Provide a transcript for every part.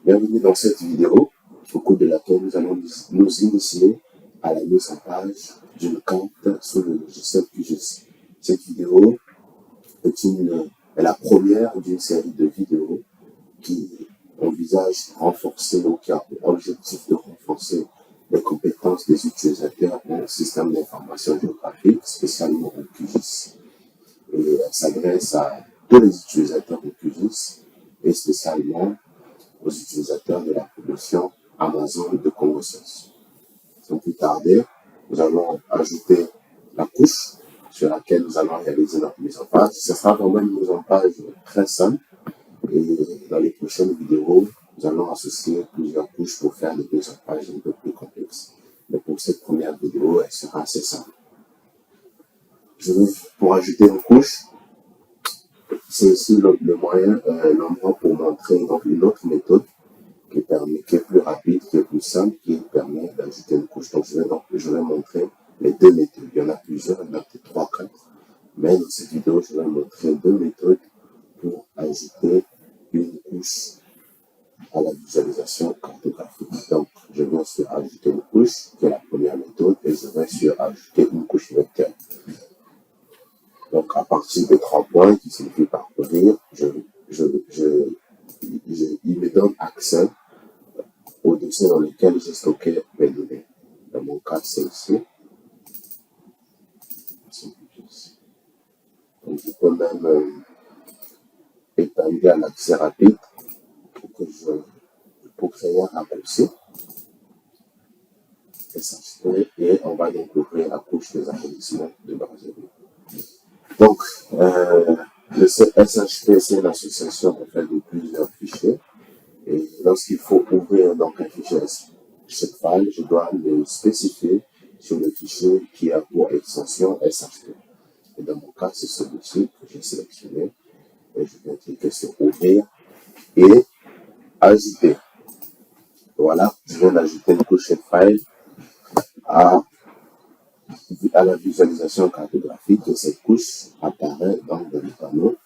Bienvenue dans cette vidéo au cours de laquelle nous allons nous initier à la mise en page d'une carte sur le logiciel QGIS. Cette vidéo est la première d'une série de vidéos qui envisage de renforcer ou qui a pour objectif de renforcer les compétences des utilisateurs en système d'information géographique, spécialement en QGIS. Et elle s'adresse à tous les utilisateurs de QGIS et spécialement aux utilisateurs de la promotion Amazon de Conversions. Sans plus tarder, nous allons ajouter la couche sur laquelle nous allons réaliser notre mise en page. Ce sera vraiment une mise en page très simple et dans les prochaines vidéos, nous allons associer plusieurs couches pour faire des mises en page un peu plus complexes. Mais pour cette première vidéo, elle sera assez simple. Pour ajouter une couche, c'est aussi l'endroit pour montrer donc une autre méthode qui est plus rapide, qui est plus simple, qui permet d'ajouter une couche. Donc, je vais montrer les deux méthodes. Il y en a plusieurs, il y en a peut-être 3, 4. Mais dans cette vidéo, je vais montrer deux méthodes pour ajouter une couche à la visualisation cartographique. Donc, je vais sur ajouter une couche, qui est la première méthode, et je vais sur ajouter une couche vecteur. Donc, à partir de 3 points qui signifient parcourir, il me donne accès au dossier dans lequel j'ai stocké mes données. Dans mon cas, c'est ici. Donc, je peux même épingler un accès rapide pour créer un raccourci. SHP, et on va donc ouvrir la couche des arrondissements de Brazzaville. Donc, le SHP, c'est une association en fait de plusieurs fichiers. Et lorsqu'il faut ouvrir donc un fichier shapefile, je dois le spécifier sur le fichier qui a pour extension SHP. Et dans mon cas, c'est celui-ci que j'ai sélectionné. Et je vais cliquer sur ouvrir et ajouter. Voilà, je viens d'ajouter une couche shapefile à la visualisation cartographique, et cette couche apparaît donc dans le panneau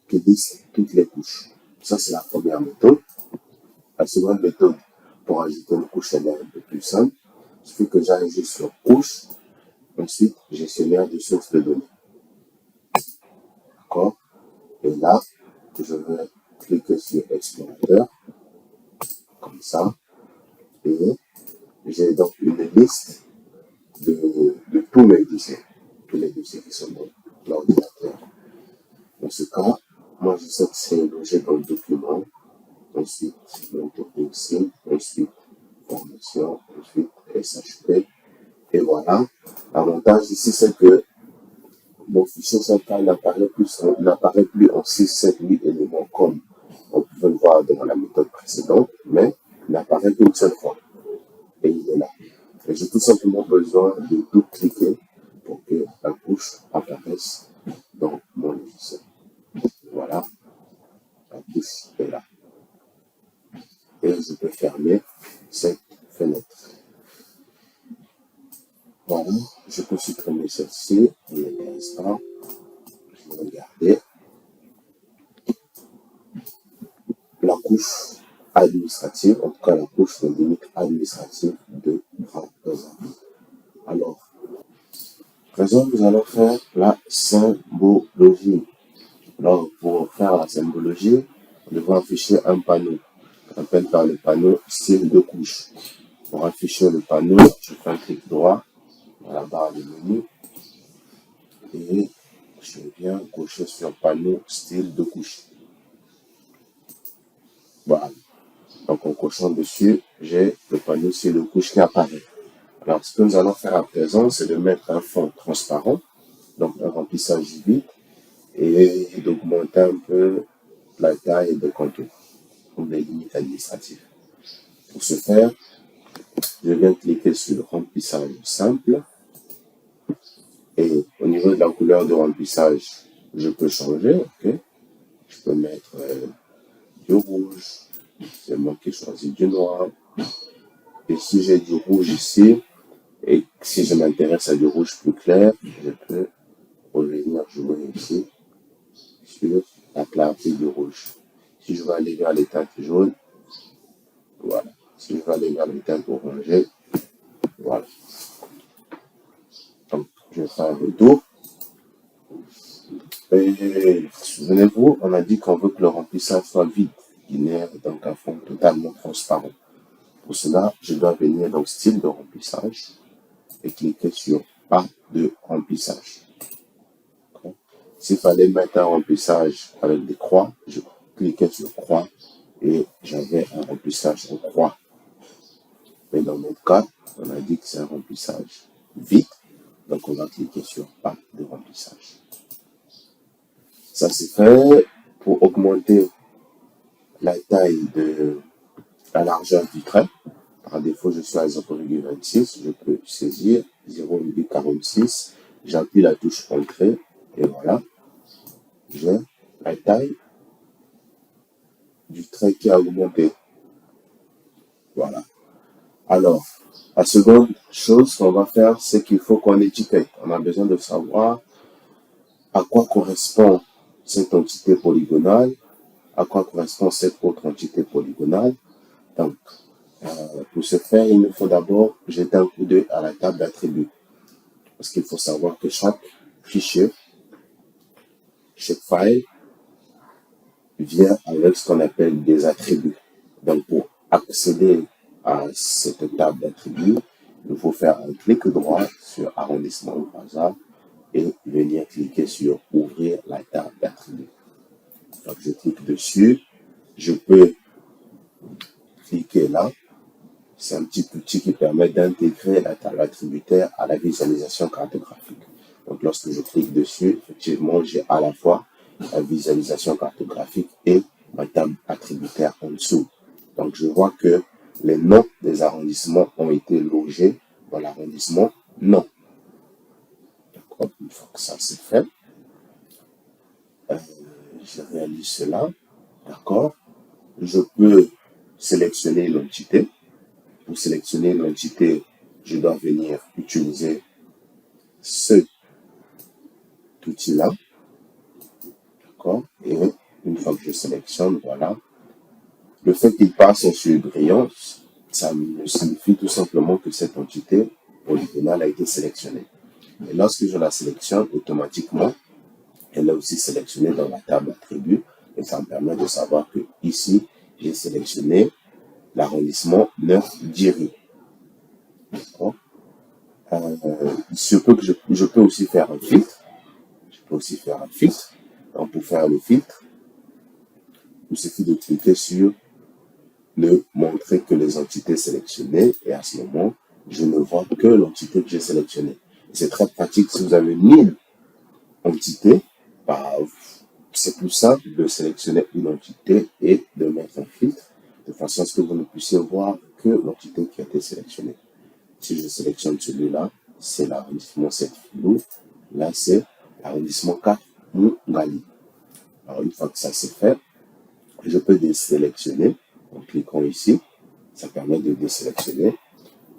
qui liste toutes les couches. Ça, c'est la première méthode. La seconde méthode pour ajouter une couche, elle est un peu plus simple. Il suffit que j'aille juste sur couche, ensuite gestionnaire de sources de données. D'accord? Et là, je vais cliquer sur explorateur, comme ça, et j'ai donc une liste de tous mes dossiers, tous les dossiers qui sont dans l'ordinateur. Dans ce cas, moi, je sais que c'est logé dans le document, ensuite, ici, ensuite, formation, ensuite, SHP, et voilà. L'avantage ici, c'est que mon fichier central n'apparaît plus en 6, 7, 8 éléments comme on pouvait le voir dans la méthode précédente, mais il n'apparaît qu'une seule fois. Et il est là. Et j'ai tout simplement besoin de double-cliquer pour que la couche apparaisse dans mon logiciel. Voilà, la couche est là. Et je peux fermer cette fenêtre. Voilà, je peux supprimer celle-ci, elle ne m'intéresse pas. Je vais regarder la couche administrative, en tout cas la couche de limite administrative de Brazzaville. Alors, présent, nous allons faire la symbologie. Alors, pour faire la symbologie, on devra afficher un panneau. On appelle par le panneau style de couche. Pour afficher le panneau, je fais un clic droit dans la barre de menu et je viens cocher sur panneau style de couche. Voilà. Donc, en cochant dessus, j'ai le panneau style de couche qui apparaît. Alors, ce que nous allons faire à présent, c'est de mettre un fond transparent, donc un remplissage vide, et d'augmenter un peu la taille des contours, ou des limites administratives. Pour ce faire, je viens cliquer sur le remplissage simple, et au niveau de la couleur de remplissage, je peux changer, ok? Je peux mettre du rouge, c'est moi qui choisis du noir, et si j'ai du rouge ici, et si je m'intéresse à du rouge plus clair, je peux revenir jouer ici sur la clarté du rouge. Si je veux aller vers les teintes jaunes, Voilà. Si je vais aller vers le teinte orangé, voilà. Donc, je fais un retour. Et souvenez-vous, on a dit qu'on veut que le remplissage soit vide, linéaire, donc un fond totalement transparent. Pour cela, je dois venir dans style de remplissage et cliquer sur pas de remplissage. S'il fallait mettre un remplissage avec des croix, je cliquais sur croix et j'avais un remplissage en croix. Mais dans notre cas, on a dit que c'est un remplissage vide, donc on va cliquer sur pas de remplissage. Ça c'est fait pour augmenter la taille de la largeur du trait. Par défaut, je suis à 0,26, je peux saisir 0,46, j'appuie la touche Entrée et voilà, j'ai la taille du trait qui a augmenté. Voilà. Alors, la seconde chose qu'on va faire, c'est qu'il faut qu'on étiquette. On a besoin de savoir à quoi correspond cette entité polygonale, à quoi correspond cette autre entité polygonale. Donc, pour ce faire, il nous faut d'abord jeter un coup d'œil à la table d'attributs. Parce qu'il faut savoir que chaque fichier, chaque file, vient avec ce qu'on appelle des attributs. Donc, pour accéder à cette table d'attributs, il faut faire un clic droit sur arrondissement au hasard et venir cliquer sur ouvrir la table d'attributs. Donc, je clique dessus. Je peux cliquer là. C'est un petit outil qui permet d'intégrer la table attributaire à la visualisation cartographique. Donc, lorsque je clique dessus, effectivement, j'ai à la fois la visualisation cartographique et ma table attributaire en dessous. Donc, je vois que les noms des arrondissements ont été logés dans l'arrondissement non. D'accord, une fois que ça c'est fait, je réalise cela. D'accord, je peux sélectionner l'entité. Pour sélectionner l'entité, je dois venir utiliser cet outil-là. D'accord, et une fois que je sélectionne, voilà. Le fait qu'il passe en surbrillance, ça me signifie tout simplement que cette entité polygonale a été sélectionnée. Et lorsque je la sélectionne, automatiquement, elle est aussi sélectionnée dans la table attributs et ça me permet de savoir que ici, j'ai sélectionné l'arrondissement 9 d'Iri. D'accord. Je peux aussi faire un filtre. Donc, pour faire le filtre, il suffit de cliquer sur ne montrer que les entités sélectionnées et à ce moment, je ne vois que l'entité que j'ai sélectionnée. C'est très pratique si vous avez 1000 entités, bah, c'est plus simple de sélectionner une entité et de mettre un filtre de façon à ce que vous ne puissiez voir que l'entité qui a été sélectionnée. Si je sélectionne celui-là, c'est l'arrondissement 7 Filou. Là, c'est l'arrondissement 4 Mougali. Alors, une fois que ça c'est fait, je peux désélectionner en cliquant ici. Ça permet de désélectionner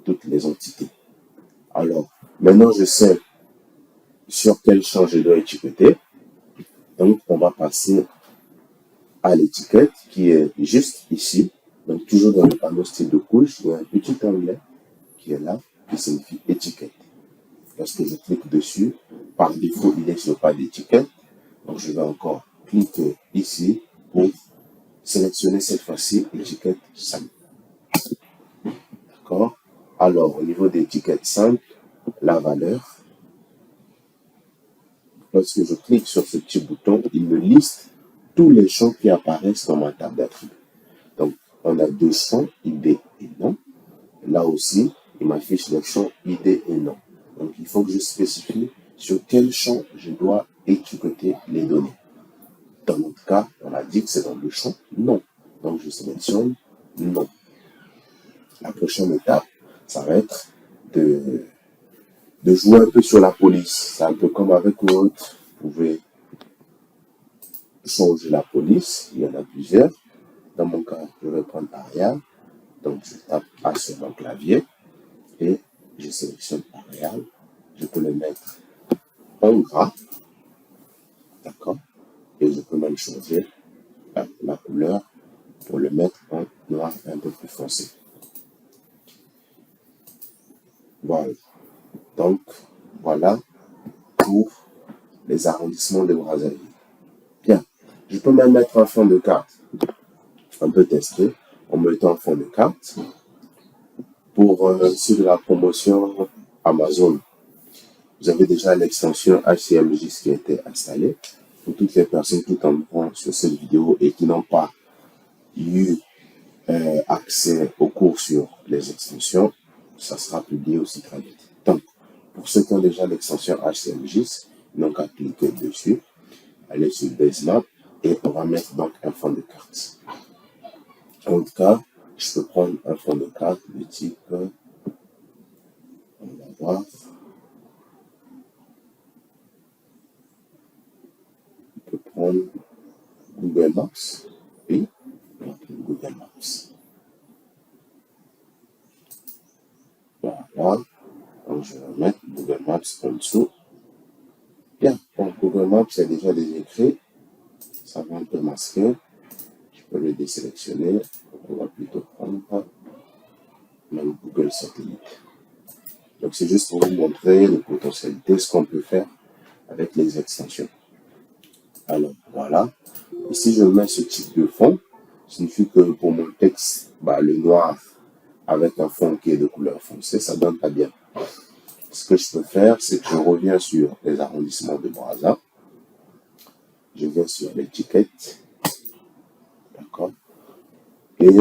toutes les entités. Alors, maintenant, je sais sur quel champ je dois étiqueter. Donc, on va passer à l'étiquette qui est juste ici. Donc, toujours dans le panneau style de couche, il y a un petit onglet qui est là, qui signifie étiquette. Lorsque je clique dessus, par défaut, il est sur pas d'étiquette. Donc, je vais encore cliquer ici pour sélectionner cette fois-ci étiquette simple. D'accord? Alors, au niveau d'étiquette simple, la valeur, lorsque je clique sur ce petit bouton, il me liste tous les champs qui apparaissent dans ma table d'attributs. Donc, on a deux champs, ID et nom. Là aussi, il m'affiche les champs ID et nom. Donc, il faut que je spécifie sur quel champ je dois étiqueter les données. Dans notre cas, on a dit que c'est dans le champ non. Donc, je sélectionne non. La prochaine étape, ça va être de jouer un peu sur la police. C'est un peu comme avec Word. Vous pouvez changer la police. Il y en a plusieurs. Dans mon cas, je vais prendre Arial. Donc, je tape A sur mon clavier et je sélectionne Arial. Je peux le mettre en gras. D'accord. Et je peux même changer la couleur pour le mettre en noir. noir un peu plus foncé. Voilà. Donc, voilà pour les arrondissements de Brazzaville. Bien. Je peux même mettre un fond de carte. On peut tester en mettant un fond de carte. Pour sur la promotion Amazon, vous avez déjà l'extension HCMJ qui a été installée. Pour toutes les personnes qui tomberont sur cette vidéo et qui n'ont pas eu accès au cours sur les extensions, ça sera publié aussi très vite. Donc, pour ceux qui ont déjà l'extension HCMJ, ils n'ont qu'à cliquer dessus, aller sur Basemap et on va mettre donc un fond de carte. En tout cas, je peux prendre un fond de carte de type, on va voir, on peut prendre Google Maps, oui, on va prendre Google Maps. Voilà, donc je vais mettre Google Maps en dessous. Bien, pour Google Maps, il y a déjà des écrits, ça va un peu masquer, je peux le désélectionner, on va plutôt prendre même Google Satellite. Donc c'est juste pour vous montrer les potentialités, ce qu'on peut faire avec les extensions. Alors voilà, ici je mets ce type de fond, signifie que pour mon texte, le noir avec un fond qui est de couleur foncée, ça donne pas bien. Ce que je peux faire, c'est que je reviens sur les arrondissements de Brazza, je viens sur l'étiquette, d'accord, et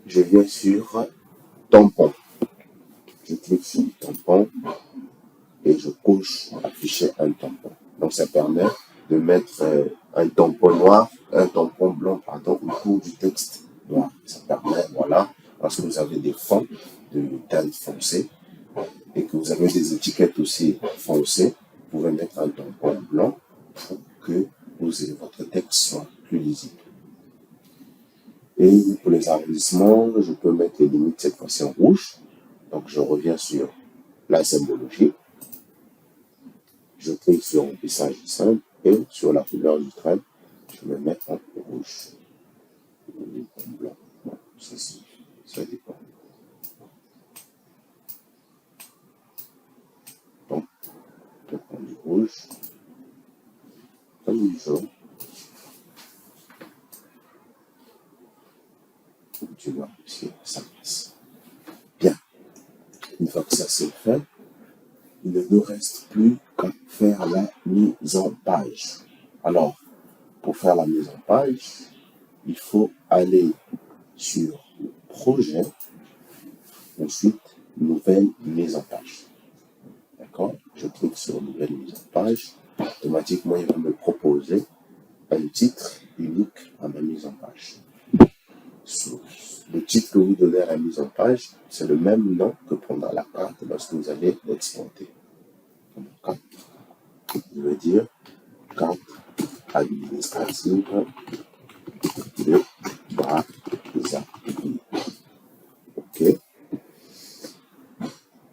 je viens sur tampon. Je clique sur tampon et je coche afficher un tampon. Donc ça permet de mettre un tampon noir, un tampon blanc, pardon, autour du texte noir. Ça permet, voilà, lorsque vous avez des fonds de teinte foncée et que vous avez des étiquettes aussi foncées, vous pouvez mettre un tampon blanc pour que votre texte soit plus lisible. Et pour les arrondissements, je peux mettre les limites cette fois-ci en rouge. Donc je reviens sur la symbologie. Je clique sur remplissage simple et sur la couleur du trait, je me mets en rouge ou en blanc. Bon, ça dépend. Donc, je prends du rouge, comme du jaune. Tu vois, aussi, ça passe. Bien. Une fois que ça c'est fait, il ne nous reste plus qu'à faire la mise en page. Alors, pour faire la mise en page, il faut aller sur projet, ensuite nouvelle mise en page. D'accord? Je clique sur nouvelle mise en page. Automatiquement, il va me proposer un titre unique à ma mise en page. Le titre que vous donnez à la mise en page, c'est le même nom que prendra la carte lorsque vous allez l'exporter. Donc, je vais dire carte administrative de Brazzaville. OK.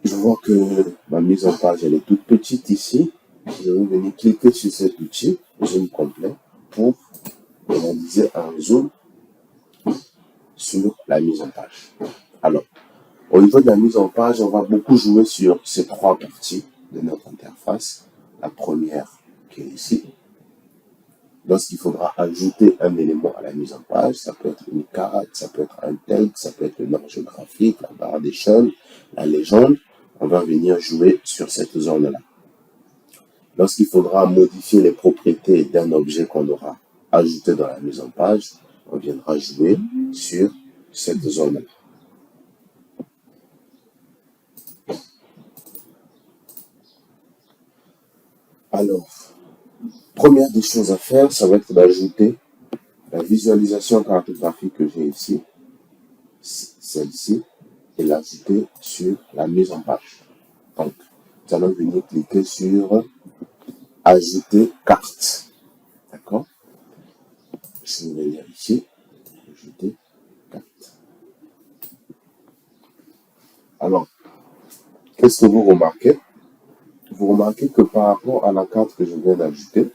Je vois que ma mise en page elle est toute petite ici. Je vais venir cliquer sur cet outil, zoom complet, pour réaliser un zoom sur la mise en page. Alors, au niveau de la mise en page, on va beaucoup jouer sur ces trois parties de notre interface. La première qui est ici. Lorsqu'il faudra ajouter un élément à la mise en page, ça peut être une carte, ça peut être un texte, ça peut être le nom géographique, la barre d'échelle, la légende. On va venir jouer sur cette zone-là. Lorsqu'il faudra modifier les propriétés d'un objet qu'on aura ajouté dans la mise en page, on viendra jouer sur cette zone-là. Alors, première des choses à faire, ça va être d'ajouter la visualisation cartographique que j'ai ici, celle-ci, et l'ajouter sur la mise en page. Donc, nous allons venir cliquer sur ajouter carte. D'accord? Je vais venir ici, ajouter carte. Alors, qu'est-ce que vous remarquez? Vous remarquez que par rapport à la carte que je viens d'ajouter,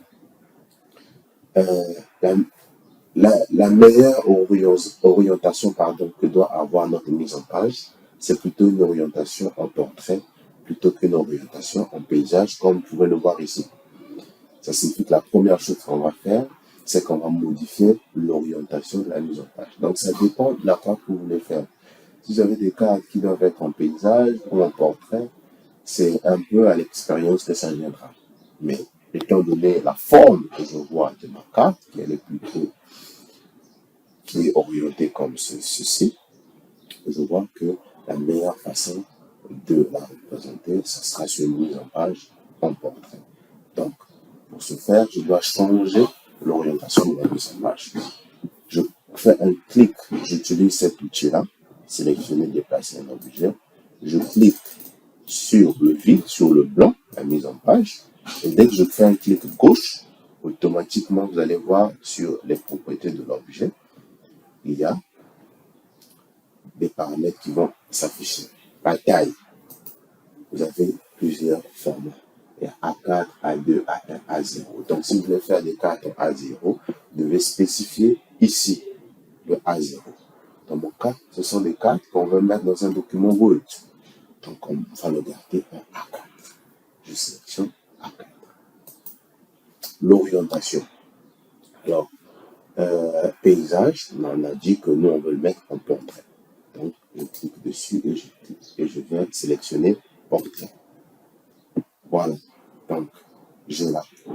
La meilleure orientation que doit avoir notre mise en page, c'est plutôt une orientation en portrait plutôt qu'une orientation en paysage, comme vous pouvez le voir ici. Ça signifie que la première chose qu'on va faire, c'est qu'on va modifier l'orientation de la mise en page. Donc, ça dépend de la carte que vous voulez faire. Si vous avez des cartes qui doivent être en paysage ou en portrait, c'est un peu à l'expérience que ça viendra. Mais étant donné la forme que je vois de ma carte, qui est orientée comme ceci, je vois que la meilleure façon de la représenter, ce sera sur une mise en page en portrait. Donc, pour ce faire, je dois changer l'orientation de la mise en page. Je fais un clic, j'utilise cet outil-là, sélectionner, déplacer un objet. Je clique sur le vide, sur le blanc, la mise en page. Et dès que je fais un clic gauche, automatiquement, vous allez voir sur les propriétés de l'objet, il y a des paramètres qui vont s'afficher. La taille, vous avez plusieurs formats. Il y a A4, A2, A1, A0. Donc, si vous voulez faire des cartes en A0, vous devez spécifier ici le A0. Dans mon cas, ce sont des cartes qu'on veut mettre dans un document Word. Donc, on va le garder en A4. Je sélectionne A4. L'orientation. Alors, paysage, on a dit que nous, on veut le mettre en portrait. Donc, je clique dessus et je viens sélectionner portrait. Voilà. Donc, j'ai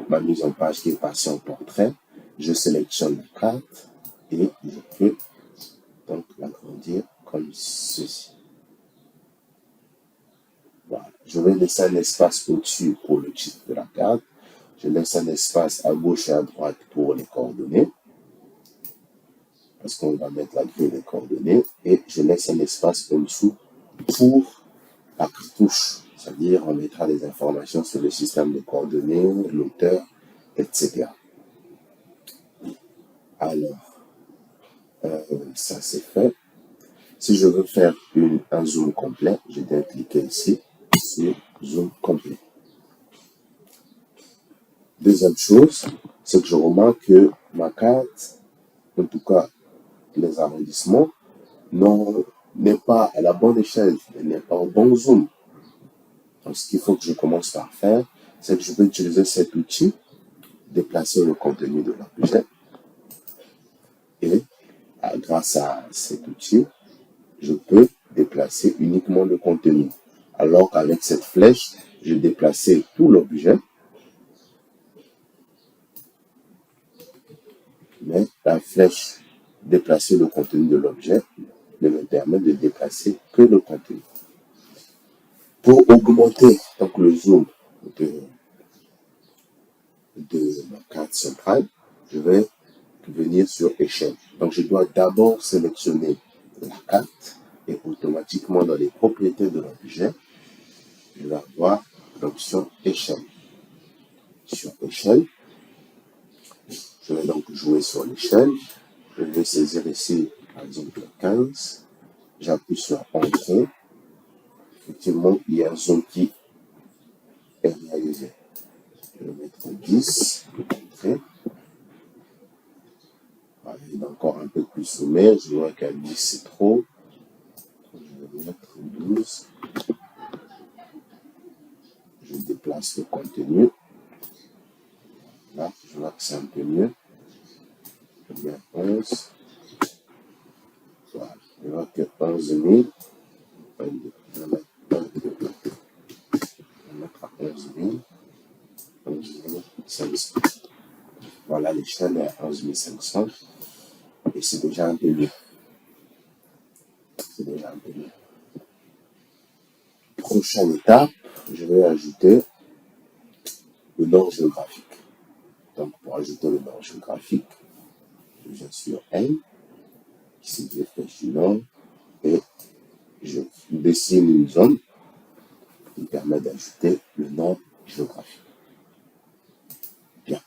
ma mise en page qui est passée en portrait. Je sélectionne la carte et je peux donc l'agrandir comme ceci. Voilà. Je vais laisser un espace au-dessus pour le titre de la carte. Je laisse un espace à gauche et à droite pour les coordonnées. Parce qu'on va mettre la grille des coordonnées. Et je laisse un espace en dessous pour la cartouche. C'est-à-dire, on mettra des informations sur le système de coordonnées, l'auteur, etc. Alors, ça c'est fait. Si je veux faire un zoom complet, je viens cliquer ici sur zoom complet. Deuxième chose, c'est que je remarque que ma carte, en tout cas les arrondissements, n'est pas à la bonne échelle, elle n'est pas au bon zoom. Donc, ce qu'il faut que je commence par faire, c'est que je vais utiliser cet outil, déplacer le contenu de l'objet. Et grâce à cet outil, je peux déplacer uniquement le contenu. Alors qu'avec cette flèche, je déplaçais tout l'objet. Mais la flèche déplacer le contenu de l'objet ne me permet de déplacer que le contenu. Pour augmenter donc, le zoom de ma carte centrale, je vais venir sur échelle. Donc, je dois d'abord sélectionner la carte et automatiquement dans les propriétés de l'objet, je vais avoir l'option échelle. Sur échelle, je vais donc jouer sur l'échelle. Je vais saisir ici, par exemple, 15. J'appuie sur Entrée. Effectivement, il y a un zoom qui est réalisé. Je vais mettre 10. Entrée. Voilà, il est encore un peu plus sommaire. Je vois qu'à 10, c'est trop. Je vais mettre 12. Je déplace le contenu. Là, je vois que c'est un peu mieux. Je mets 11. Voilà. Je vois que 11 000. Je vais mettre à 11 000. 11 500. Voilà, l'échelle est à 11 500. Et c'est déjà un peu mieux. C'est déjà un peu mieux. Prochaine étape, je vais ajouter le nom géographique. Donc, pour ajouter le nom géographique, je viens sur N, ici je flèche du nord, et je dessine une zone qui permet d'ajouter le nom géographique. Bien.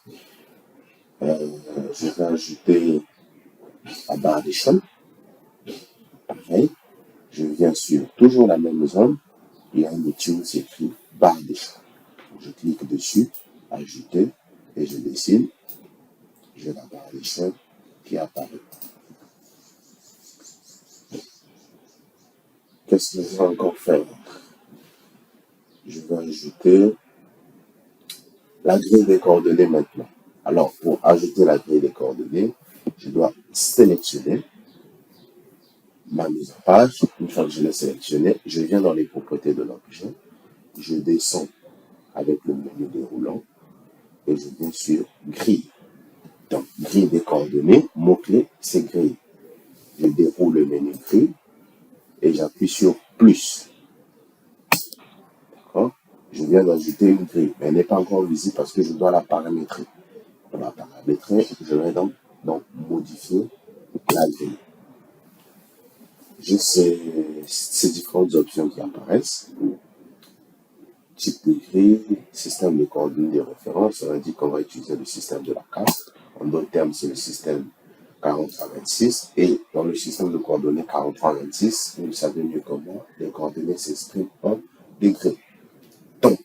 Je vais ajouter la barre d'échelle. Pareil. Je viens sur toujours la même zone. Il y a un outil où c'est écrit barre d'échelle. Je clique dessus, ajouter, et je dessine. J'ai la barre d'échelle qui apparaît. Qu'est-ce que je vais encore faire? Je vais ajouter la grille des coordonnées maintenant. Alors, pour ajouter la grille des coordonnées, je dois sélectionner ma mise en page. Une fois que je l'ai sélectionné, je viens dans les propriétés de l'objet. Je descends avec le menu déroulant et je viens sur grille. Donc, grille des coordonnées, mot-clé, c'est grille. Je déroule le menu grille et j'appuie sur plus. D'accord? Je viens d'ajouter une grille, mais elle n'est pas encore visible parce que je dois la paramétrer. Pour la paramétrer, je vais donc modifier la grille. J'ai ces différentes options qui apparaissent. Type de grille, système de coordonnées de référence. On a dit qu'on va utiliser le système de la carte. En d'autres termes, c'est le système 4326. Et dans le système de coordonnées 4326, vous le savez mieux que moi, les coordonnées s'expriment en degrés. Donc,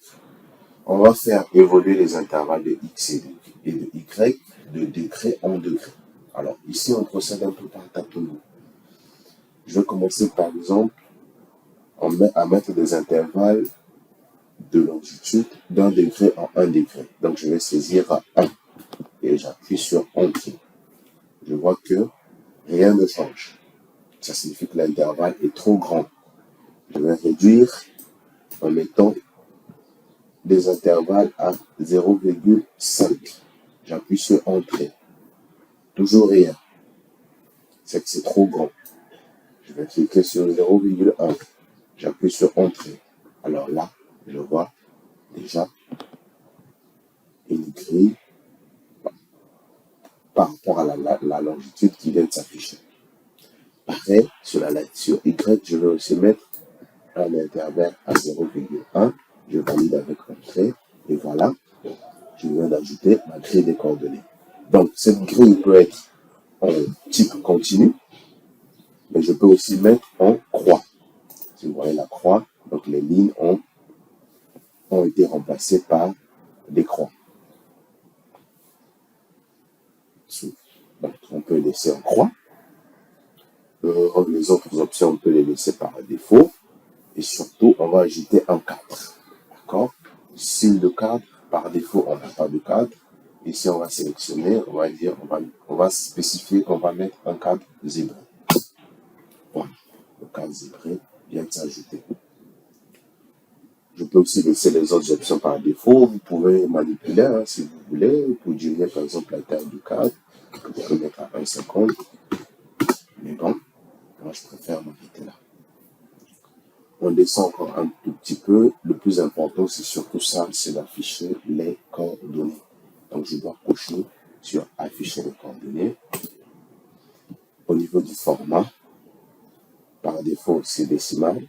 on va faire évoluer les intervalles de x et de y de degré en degré. Alors, ici, on procède un peu par tâtonnement. Je vais commencer, par exemple, à mettre des intervalles de longitude d'un degré en 1 degré. Donc, je vais saisir à 1 et j'appuie sur Entrée. Je vois que rien ne change. Ça signifie que l'intervalle est trop grand. Je vais réduire en mettant des intervalles à 0,5. J'appuie sur Entrée. Toujours rien. C'est que c'est trop grand. Je vais cliquer sur 0,1. J'appuie sur Entrée. Alors là, je vois déjà une grille par rapport à la longitude qui vient de s'afficher. Pareil, sur Y, je vais aussi mettre un intervalle à 0,1. Je valide avec Entrée. Et voilà, je viens d'ajouter ma grille des coordonnées. Donc, cette grille peut être en type continu, mais je peux aussi mettre en croix. Si vous voyez la croix, donc les lignes ont été remplacées par des croix. Donc, on peut laisser en croix. Les autres options, on peut les laisser par défaut. Et surtout, on va ajouter un cadre. D'accord? Style de cadre, par défaut, on n'a pas de cadre. Ici, on va sélectionner, on va dire, on va spécifier qu'on va mettre un cadre zébré. Voilà. Le cadre zébré vient de s'ajouter. Je peux aussi laisser les autres options par défaut. Vous pouvez manipuler hein, si vous voulez. Vous pouvez diminuer par exemple la taille du cadre. Vous pouvez mettre à 1,50. Mais bon, moi je préfère m'arrêter là. On descend encore un tout petit peu. Le plus important, c'est surtout ça, c'est d'afficher les coordonnées. Donc je dois cocher sur afficher les coordonnées. Au niveau du format, par défaut, c'est décimal.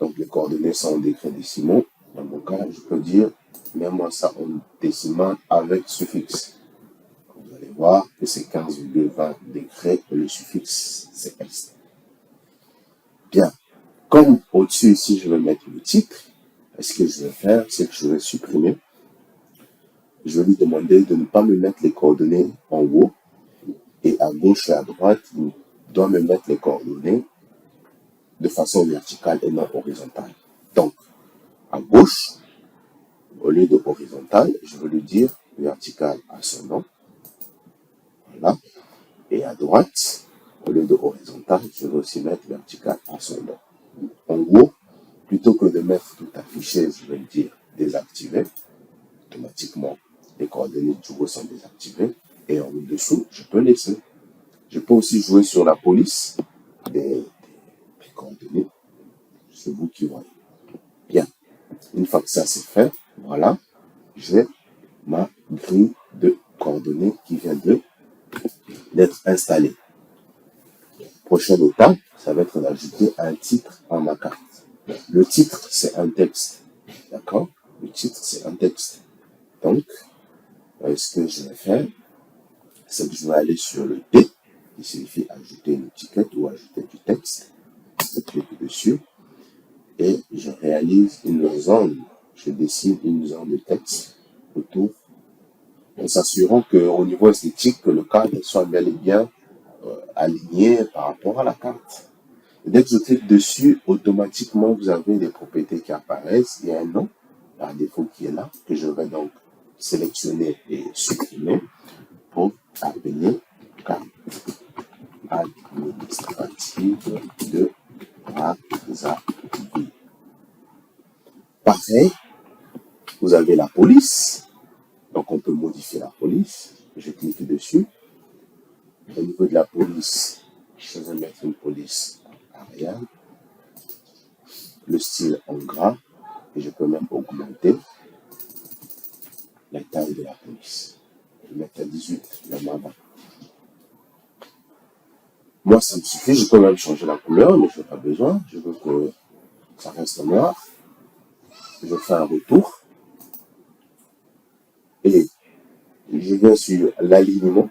Donc les coordonnées sont en degrés décimaux. Dans mon cas, je peux dire, mets-moi ça en décimal avec suffixe. Vous allez voir que c'est 15,20 degrés et le suffixe, c'est S. Bien. Comme au-dessus ici, je vais mettre le titre. Ce que je vais faire, c'est que je vais supprimer. Je vais lui demander de ne pas me mettre les coordonnées en haut. Et à gauche et à droite, il doit me mettre les coordonnées de façon verticale et non horizontale. Donc, à gauche, au lieu de horizontal, je vais lui dire vertical à son nom. Voilà. Et à droite, au lieu de horizontal, je vais aussi mettre vertical à son nom. En haut, plutôt que de mettre tout affiché, je vais dire désactiver. Automatiquement, les coordonnées du haut sont désactivées. Et en dessous, je peux laisser. Je peux aussi jouer sur la police des coordonnées. C'est vous qui voyez. Bien. Une fois que ça c'est fait, voilà, j'ai ma grille de coordonnées qui vient d'être installée. Prochaine étape, ça va être d'ajouter un titre à ma carte. Le titre, c'est un texte. D'accord? Le titre, c'est un texte. Donc, ce que je vais faire, c'est que je vais aller sur le T, qui signifie ajouter une étiquette ou ajouter du texte. Je clique dessus et je réalise une zone. Je dessine une zone de texte autour en s'assurant qu'au niveau esthétique, que le cadre soit bel et bien aligné par rapport à la carte. Et dès que je clique dessus, automatiquement, vous avez des propriétés qui apparaissent. Il y a un nom par défaut qui est là, que je vais donc sélectionner et supprimer pour appeler carte administrative de Brazzaville. Pareil, vous avez la police. Donc, on peut modifier la police. Je clique dessus. Au niveau de la police, je vais mettre une police Arial. Le style en gras. Et je peux même augmenter la taille de la police. Je vais mettre à 18, même avant. Moi, ça me suffit. Je peux même changer la couleur, mais je n'ai pas besoin. Je veux que ça reste noir. Je fais un retour. Et je viens sur l'alignement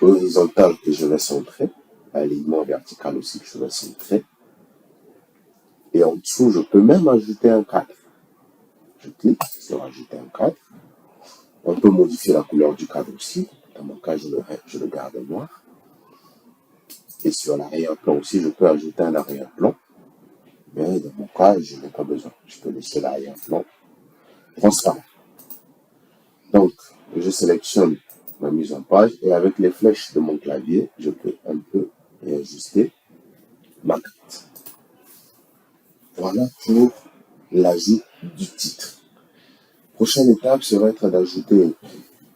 horizontal que je vais centrer. Alignement vertical aussi que je vais centrer. Et en dessous, je peux même ajouter un cadre. Je clique sur ajouter un cadre. On peut modifier la couleur du cadre aussi. Dans mon cas, je le garde noir. Et sur l'arrière-plan aussi, je peux ajouter un arrière-plan. Mais dans mon cas, je n'ai pas besoin. Je peux laisser l'arrière-plan transparent. Donc, je sélectionne ma mise en page et avec les flèches de mon clavier, je peux un peu réajuster ma carte. Voilà pour l'ajout du titre. Prochaine étape serait d'ajouter,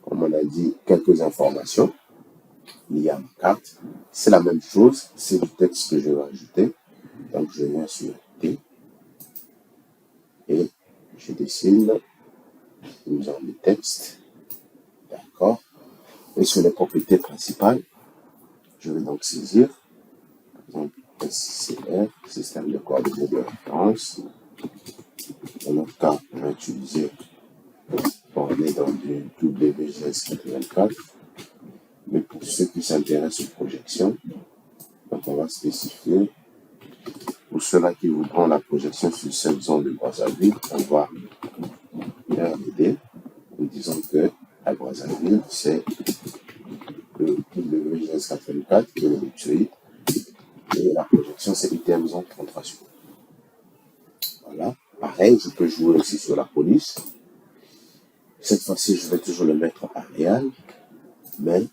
comme on a dit, quelques informations liées à ma carte. C'est la même chose, c'est du texte que je vais ajouter. Donc, je viens sur T et je dessine une genre de texte. D'accord. Et sur les propriétés principales, je vais donc saisir, par exemple, SCR, système de coordonnées de référence. Dans notre cas, on va utiliser, on est dans du WGS 84. Mais pour ceux qui s'intéressent aux projections, donc on va spécifier, pour ceux-là qui voudront la projection sur cette zone de Brazzaville, on va leur aider en disant que à Brazzaville, c'est le WGS 84 qui est le UTI, et la projection, c'est ITM zone 33 sur. Voilà. Pareil, je peux jouer aussi sur la police. Cette fois-ci, je vais toujours le mettre en Arial, mais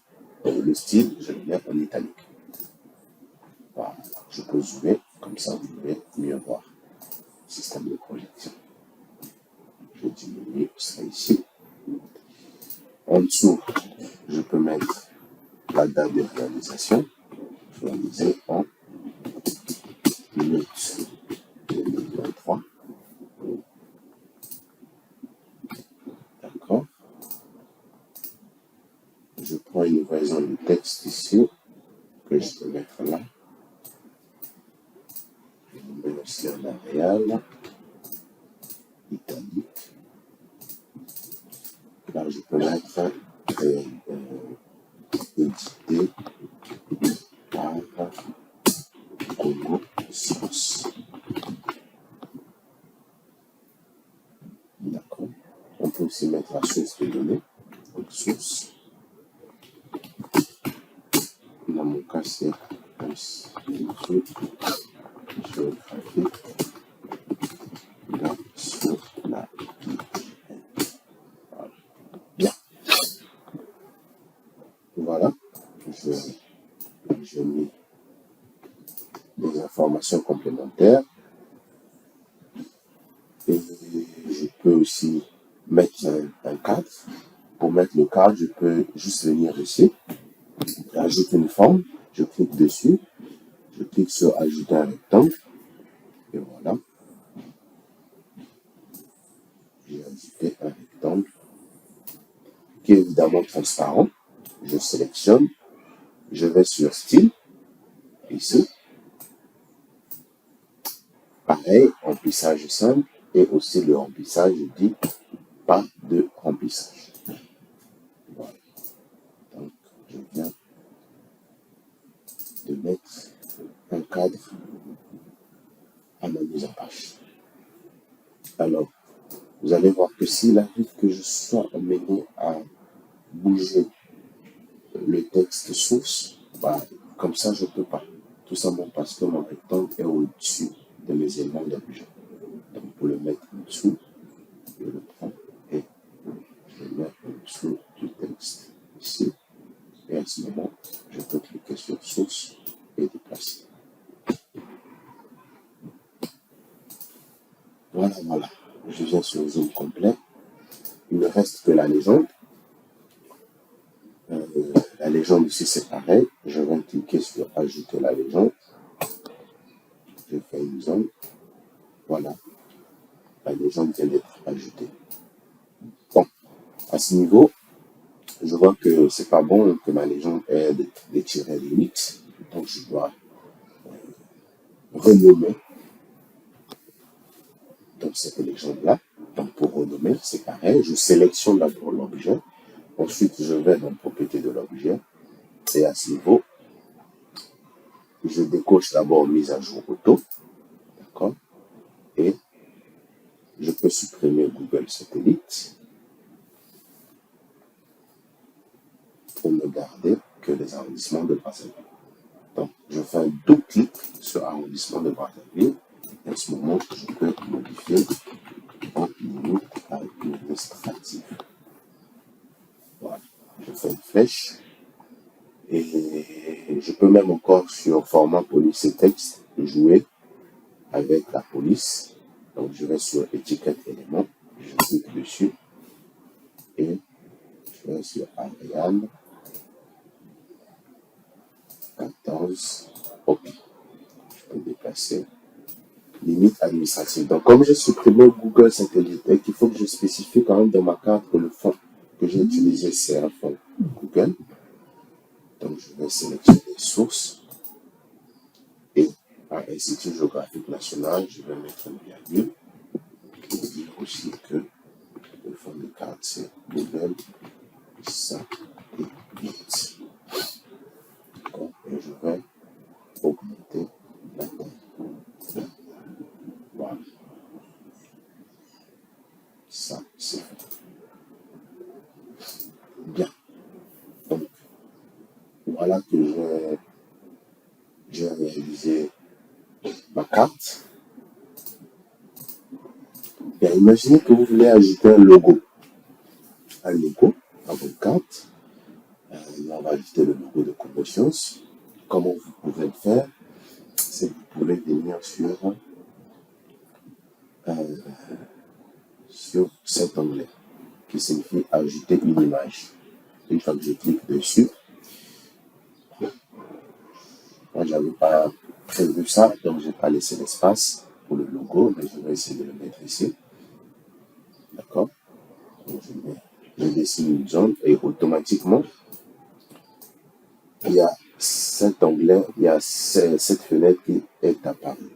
le style, je le mets en italique. Voilà. Je peux zoomer, comme ça vous pouvez mieux voir le système de projection. Je diminue, ce sera ici. En dessous, je peux mettre la date de réalisation, réalisée en minutes 2023. D'accord. Je prends une version du texte ici, que je peux mettre là. Je vais mettre aussi en Arial, italique. Là, je peux mettre édité par Congo Science. D'accord. On peut aussi mettre la source de données. Donc, source. Dans mon cas, c'est Institut géographique sur la voilà. Bien. Voilà. Je mets des informations complémentaires. Et je peux aussi mettre un cadre. Pour mettre le cadre, je peux juste venir ici, ajouter une forme, je clique dessus, je clique sur ajouter un rectangle, et voilà. J'ai ajouté un rectangle qui est évidemment transparent. Je sélectionne, je vais sur style, ici. Pareil, remplissage simple, et aussi le remplissage, je dis pas de remplissage. Voilà. Donc, je viens de mettre un cadre à ma mise en page. Alors, vous allez voir que s'il arrive que je sois amené à bouger le texte source, bah, comme ça, je ne peux pas. Tout simplement parce que mon rectangle est au-dessus de mes éléments d'objet. Donc, pour le mettre en dessous, je le prends et je le mets en dessous du texte ici. Et à ce moment, je peux cliquer sur source et déplacer. Voilà, voilà. Je viens sur le zoom complet. Il ne reste que la légende. La légende ici, c'est pareil. Je vais cliquer sur ajouter la légende. Je fais une zone. Voilà. La légende vient d'être ajoutée. Bon, à ce niveau, je vois que c'est pas bon que ma légende ait des tirets limites. Donc, je dois renommer donc cette légende-là. Donc, pour renommer, c'est pareil. Je sélectionne d'abord l'objet. Ensuite, je vais dans propriété de l'objet. Et à ce niveau, je décoche d'abord mise à jour auto. D'accord? Et je peux supprimer Google Satellite pour ne garder que les arrondissements de Brazzaville. Donc, je fais un double clic sur arrondissement de Brazzaville. Et à ce moment, je peux modifier en limite administrative. Voilà. Je fais une flèche. Et je peux même encore sur format police et texte jouer avec la police. Donc, je vais sur étiquette élément. Je clique dessus. Et je vais sur Ariane 14. OK. Je peux déplacer. Limite administrative. Donc, comme j'ai supprimé Google Satellite, il faut que je spécifie quand même dans ma carte que le fond que j'ai utilisé, c'est un fond Google. Donc, je vais sélectionner source et à Institut géographique national, je vais mettre une virgule pour dire aussi que le fond de carte, c'est Google Satellite. D'accord. Et je vais augmenter la taille. Voilà. Ça, c'est fait. Bien. Donc, voilà que j'ai réalisé ma carte. Bien, imaginez que vous voulez ajouter un logo à votre carte. On va ajouter le logo de Commotions. Comment vous pouvez le faire? C'est que vous pouvez venir sur cet onglet qui signifie ajouter une image. Une fois que je clique dessus, moi je n'avais pas prévu ça, donc je n'ai pas laissé l'espace pour le logo, mais je vais essayer de le mettre ici. D'accord? Donc je dessine une zone et automatiquement, il y a cet onglet, il y a cette fenêtre qui est apparue.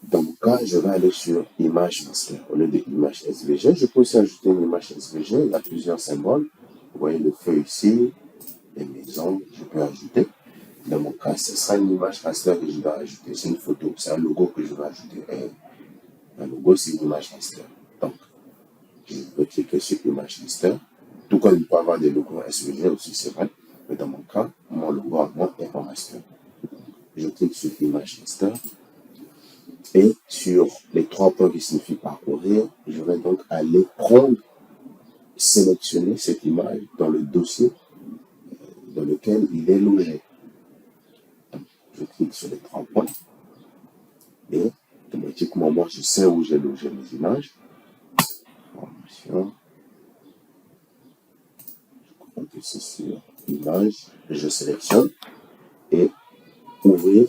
Dans mon cas, je vais aller sur Image Master. Au lieu de Image SVG, je peux aussi ajouter une image SVG. Il y a plusieurs symboles. Vous voyez le feu ici, les maisons, je peux ajouter. Dans mon cas, ce sera une image raster que je vais ajouter. C'est une photo, c'est un logo que je vais ajouter. Et un logo, c'est une image raster. Donc, je peux cliquer sur image raster. Tout comme il peut avoir des logos SVG aussi, c'est vrai. Mais dans mon cas, mon logo à moi est en raster. Je clique sur image raster. Et sur les trois points qui signifient parcourir, je vais donc aller prendre, sélectionner cette image dans le dossier dans lequel il est logé. Donc, je clique sur les trois points et automatiquement, moi, je sais où j'ai logé mes images. Formation. Je crois que c'est sur image. Je sélectionne et ouvrir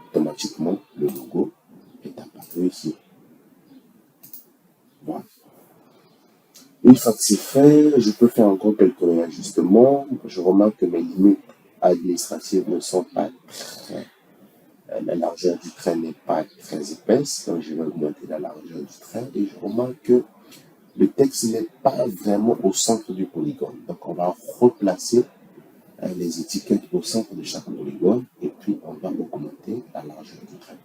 automatiquement le logo est apparu ici. Voilà. Une fois que c'est fait, je peux faire encore quelques ajustements. Je remarque que mes limites administratives ne sont pas très... La largeur du trait n'est pas très épaisse, donc je vais augmenter la largeur du trait et je remarque que le texte n'est pas vraiment au centre du polygone. Donc on va replacer les étiquettes au centre de chaque polygone et puis on va augmenter la largeur du trait.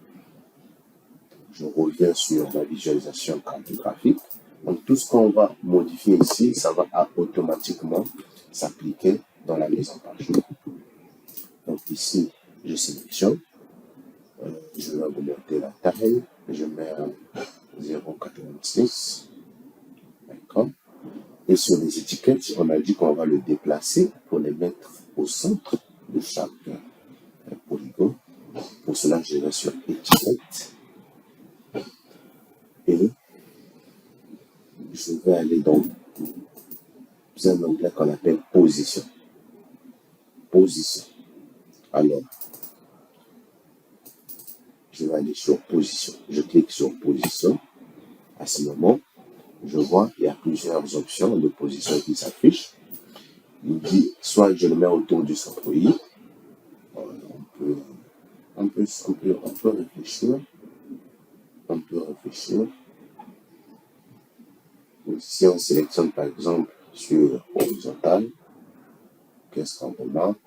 Je reviens sur ma visualisation cartographique. Donc, tout ce qu'on va modifier ici, ça va automatiquement s'appliquer dans la mise en page. Donc, ici, je sélectionne. Je vais augmenter la taille. Je mets 0,86. D'accord. Et sur les étiquettes, on a dit qu'on va le déplacer pour les mettre au centre de chaque polygone. Pour cela, je vais sur étiquette. Et je vais aller dans un onglet qu'on appelle position. Position. Alors, je vais aller sur position. Je clique sur position. À ce moment, je vois qu'il y a plusieurs options de position qui s'affichent. Il dit soit je le mets autour du centroïde. On peut réfléchir. On peut réfléchir. Si on sélectionne par exemple sur horizontal, qu'est-ce qu'on remarque?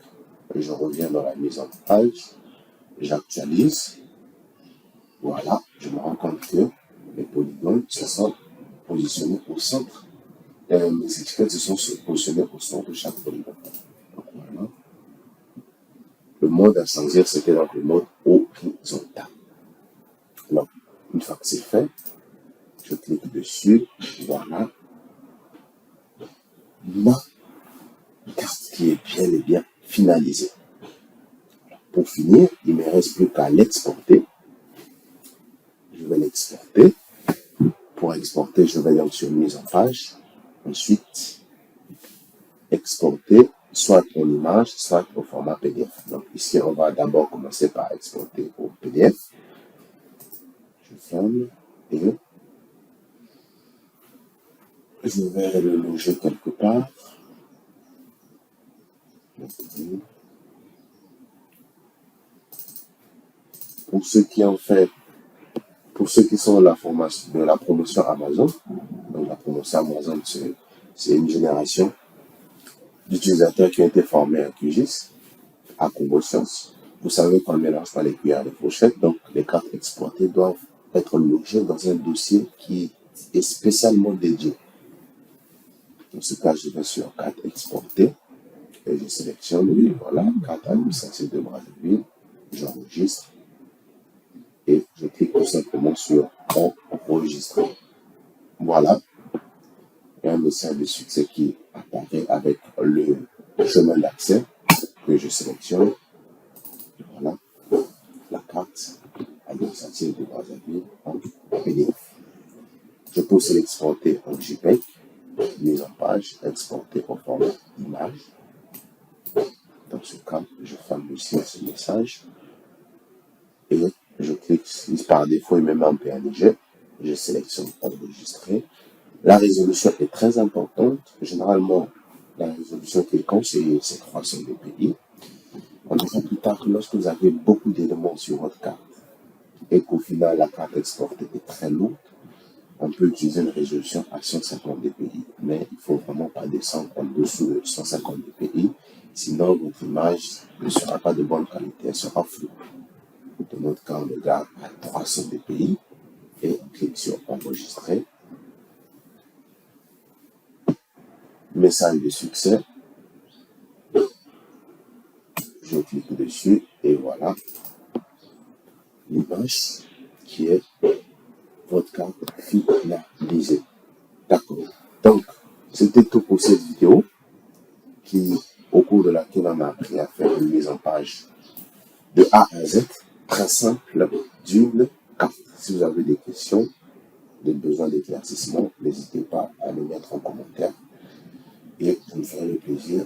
Je reviens dans la mise en page, j'actualise. Voilà, je me rends compte que les polygones se sont positionnés au centre. Les étiquettes se sont positionnées au centre de chaque polygone. Donc voilà. Le mode à choisir, c'était donc le mode horizontal. Donc, une fois que c'est fait, je clique dessus. Voilà. Ma carte qui est bien et bien finalisée. Pour finir, il ne me reste plus qu'à l'exporter. Je vais l'exporter. Pour exporter, je vais donc sur mise en page. Ensuite, exporter soit en image, soit au format PDF. Donc ici, on va d'abord commencer par exporter au PDF. Je ferme et je vais le loger quelque part. Pour ceux qui ont fait, pour ceux qui sont de la promotion Amazon, donc la promotion Amazon, c'est une génération d'utilisateurs qui ont été formés à QGIS, à ComboScience. Vous savez qu'on ne mélange pas les cuillères et les fourchettes, donc les cartes exportées doivent être logées dans un dossier qui est spécialement dédié. Dans ce cas, je vais sur carte exportée et je sélectionne, oui, voilà, carte administrative de Brazzaville, j'enregistre et je clique tout simplement sur enregistrer. Voilà, il y a un message de succès qui apparaît avec le chemin d'accès que je sélectionne. Voilà, la carte administrative de Brazzaville en PDF. Je peux aussi l'exporter en JPEG, mise en page, exporter en format image. Dans ce cas, je ferme aussi ce message et je clique par défaut, il me met en PNG. Je sélectionne enregistrer. La résolution est très importante. Généralement, la résolution qui est conseillée, c'est 300 dpi. On dira plus tard que lorsque vous avez beaucoup d'éléments sur votre carte et qu'au final, la carte exportée est très lourde, on peut utiliser une résolution à 150 dpi. Mais il ne faut vraiment pas descendre en dessous de 150 dpi. Sinon, votre image ne sera pas de bonne qualité, elle sera floue. Dans notre cas, on le garde à 300 dpi et on clique sur enregistrer. Message de succès. Je clique dessus et voilà l'image qui est votre carte finalisée. D'accord. Donc, c'était tout pour cette vidéo au cours de laquelle on a appris à faire une mise en page de A à Z, très simple, d'une carte. Si vous avez des questions, des besoins d'éclaircissement, n'hésitez pas à le mettre en commentaire et je me ferai le plaisir